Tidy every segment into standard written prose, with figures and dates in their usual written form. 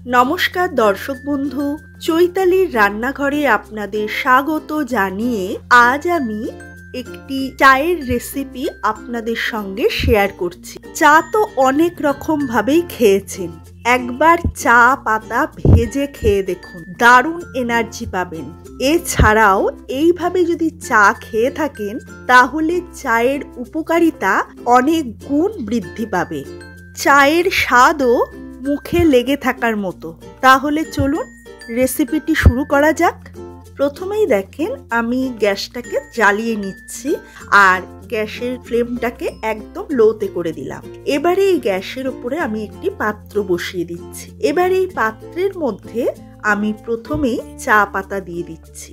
নমস্কার দর্শক বন্ধু, চৈতালির রান্নাঘরে আপনাদের স্বাগত জানিয়ে আজ আমি একটি চায়ের রেসিপি আপনাদের সঙ্গে শেয়ার করছি। চা তো অনেক রকম ভাবেই খেয়েছেন, একবার চা পাতা ভেজে খেয়ে দেখুন, দারুণ এনার্জি পাবেন। এছাড়াও এইভাবে যদি চা খেয়ে থাকেন তাহলে চায়ের উপকারিতা অনেক গুণ বৃদ্ধি পাবে, চায়ের স্বাদও মুখে লেগে থাকার মতো। তাহলে চলুন রেসিপিটি শুরু করা যাক। প্রথমেই দেখেন আমি গ্যাসটাকে জ্বালিয়ে নিচ্ছি আর গ্যাসের ফ্লেমটাকে একদম লোতে করে দিলাম। এবারে এই গ্যাসের উপরে আমি একটি পাত্র বসিয়ে দিচ্ছি। এবারে এই পাত্রের মধ্যে আমি প্রথমেই চা পাতা দিয়ে দিচ্ছি।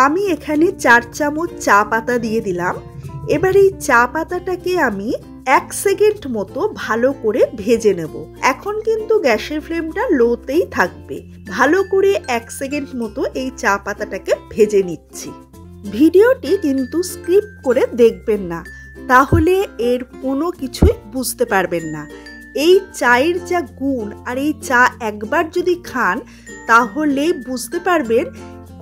আমি এখানে 4 চামচ চা পাতা দিয়ে দিলাম। এবার এই চা পাতাটাকে আমি 1 সেকেন্ড মতো ভালো করে ভেজে নেব। এখন কিন্তু গ্যাসের ফ্লেমটা লোতেই থাকবে। ভালো করে 1 সেকেন্ড মতো এই চা পাতাটাকে ভেজে নিচ্ছি। ভিডিওটি কিন্তু স্কিপ করে দেখবেন না, তাহলে এর কোনো কিছুই বুঝতে পারবেন না। এই চায়ের যা গুণ আর এই চা একবার যদি খান তাহলে বুঝতে পারবেন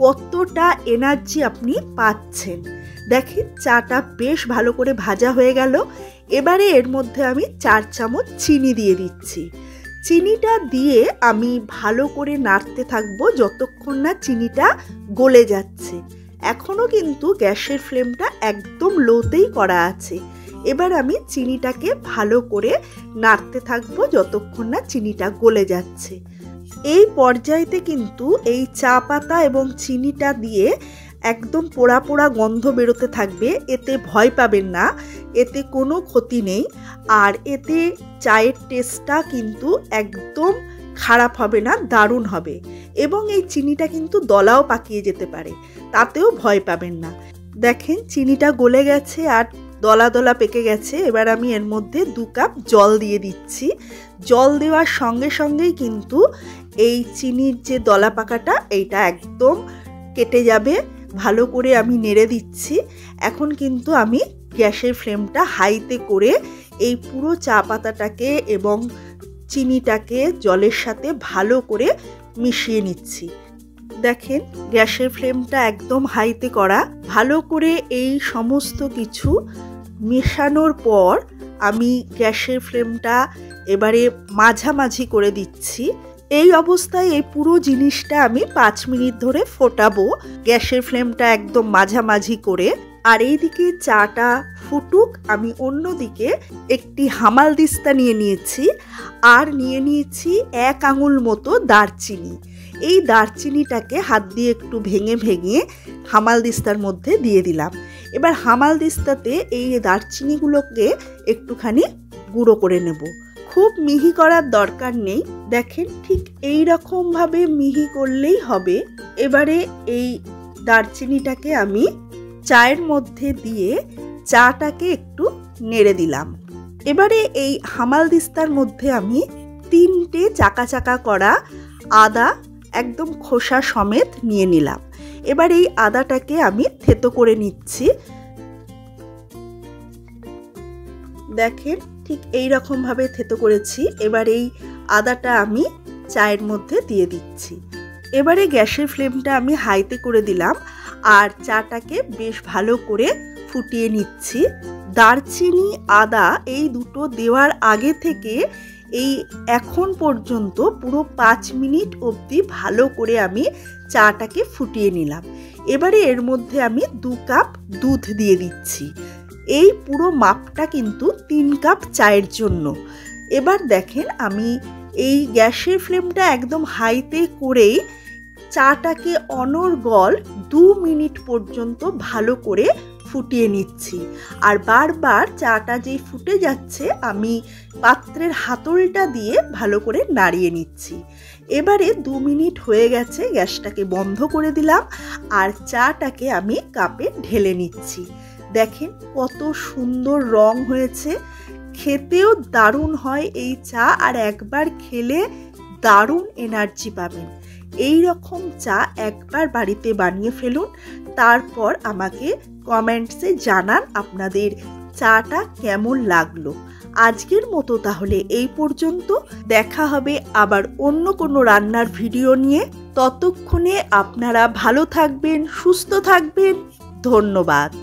কতটা এনার্জি আপনি পাচ্ছেন। দেখেন চাটা বেশ ভালো করে ভাজা হয়ে গেল। এবারে এর মধ্যে আমি 4 চামচ চিনি দিয়ে দিচ্ছি। চিনিটা দিয়ে আমি ভালো করে নাড়তে থাকবো যতক্ষণ না চিনিটা গলে যাচ্ছে। এখনো কিন্তু গ্যাসের ফ্লেমটা একদম লোতেই করা আছে। এবার আমি চিনিটাকে ভালো করে নাড়তে থাকবো যতক্ষণ না চিনিটা গলে যাচ্ছে। এই পর্যায়েতে কিন্তু এই চা পাতা এবং চিনিটা দিয়ে একদম পোড়া পোড়া গন্ধ বেরোতে থাকবে। এতে ভয় পাবেন না, এতে কোনো ক্ষতি নেই। আর এতে চায়ের টেস্টটা কিন্তু একদম খারাপ হবে না, দারুণ হবে। এবং এই চিনিটা কিন্তু দলাও পাকিয়ে যেতে পারে, তাতেও ভয় পাবেন না। দেখেন চিনিটা গলে গেছে আর দলা দলা পেকে গেছে। এবার আমি এর মধ্যে 2 কাপ জল দিয়ে দিচ্ছি। জল দেওয়ার সঙ্গে সঙ্গেই কিন্তু এই চিনির যে দলা পাকাটা এইটা একদম কেটে যাবে। ভালো করে আমি নেড়ে দিচ্ছি। এখন কিন্তু আমি গ্যাসের ফ্লেমটা হাইতে করে এই পুরো চা পাতাটাকে এবং চিনিটাকে জলের সাথে ভালো করে মিশিয়ে নিচ্ছি। দেখেন গ্যাসের ফ্লেমটা একদম হাইতে করা। ভালো করে এই সমস্ত কিছু মেশানোর পর আমি গ্যাসের ফ্লেমটা এবারে মাঝামাঝি করে দিচ্ছি। এই অবস্থায় এই পুরো জিনিসটা আমি 5 মিনিট ধরে ফোটাবো, গ্যাসের ফ্লেমটা একদম মাঝামাঝি করে। আর এইদিকে চাটা ফুটুক, আমি অন্যদিকে একটি হামালদিস্তা নিয়ে নিয়েছি আর নিয়ে নিয়েছি 1 আঙুল মতো দারচিনি। এই দারচিনিটাকে হাত দিয়ে একটু ভেঙে ভেঙে হামালদিস্তার মধ্যে দিয়ে দিলাম। এবার হামালদিস্তাতে এই দারচিনিগুলোকে একটুখানি গুঁড়ো করে নেব। খুব মিহি করার দরকার নেই, দেখেন ঠিক এই রকম ভাবে মিহি করলেই হবে। এবারে এই দারচিনিটাকে আমি চায়ের মধ্যে দিয়ে চাটাকে একটু নেড়ে দিলাম। এবারে এই হামালদিস্তার মধ্যে আমি 3টে চাকা চাকা করা আদা একদম খোসা সমেত নিয়ে নিলাম। এবার এই আদাটাকে আমি থেতো করে নিচ্ছি। দেখেন ঠিক এই রকম ভাবে থেতো করেছি। এবার এই আদাটা আমি চায়ের মধ্যে দিয়ে দিচ্ছি। এবারে গ্যাসের ফ্লেমটা আমি হাইতে করে দিলাম আর চাটাকে বেশ ভালো করে ফুটিয়ে নিচ্ছি। দারচিনি আদা এই দুটো দেওয়ার আগে থেকে এই এখন পর্যন্ত পুরো 5 মিনিট অবধি ভালো করে আমি চাটাকে ফুটিয়ে নিলাম। এবারে এর মধ্যে আমি 2 কাপ দুধ দিয়ে দিচ্ছি। এই পুরো মাপটা কিন্তু 3 কাপ চায়ের জন্য। এবার দেখেন আমি এই গ্যাসের ফ্লেমটা একদম হাইতে করেই চাটাকে অনর্গল 2 মিনিট পর্যন্ত ভালো করে ফুটিয়ে নিচ্ছি। আর বারবার চাটা যেই ফুটে যাচ্ছে আমি পাত্রের হাতলটা দিয়ে ভালো করে নাড়িয়ে নিচ্ছি। এবারে 2 মিনিট হয়ে গেছে, গ্যাসটাকে বন্ধ করে দিলাম আর চাটাকে আমি কাপে ঢেলে নিচ্ছি। দেখেন কত সুন্দর রং হয়েছে, খেতেও দারুণ হয় এই চা। আর একবার খেলে দারুণ এনার্জি পাবেন। এই রকম চা একবার বাড়িতে বানিয়ে ফেলুন, তারপর আমাকে কমেন্টসে জানান আপনাদের চাটা কেমন লাগলো। আজকের মতো তাহলে এই পর্যন্ত। দেখা হবে আবার অন্য কোনো রান্নার ভিডিও নিয়ে। ততক্ষণে আপনারা ভালো থাকবেন, সুস্থ থাকবেন। ধন্যবাদ।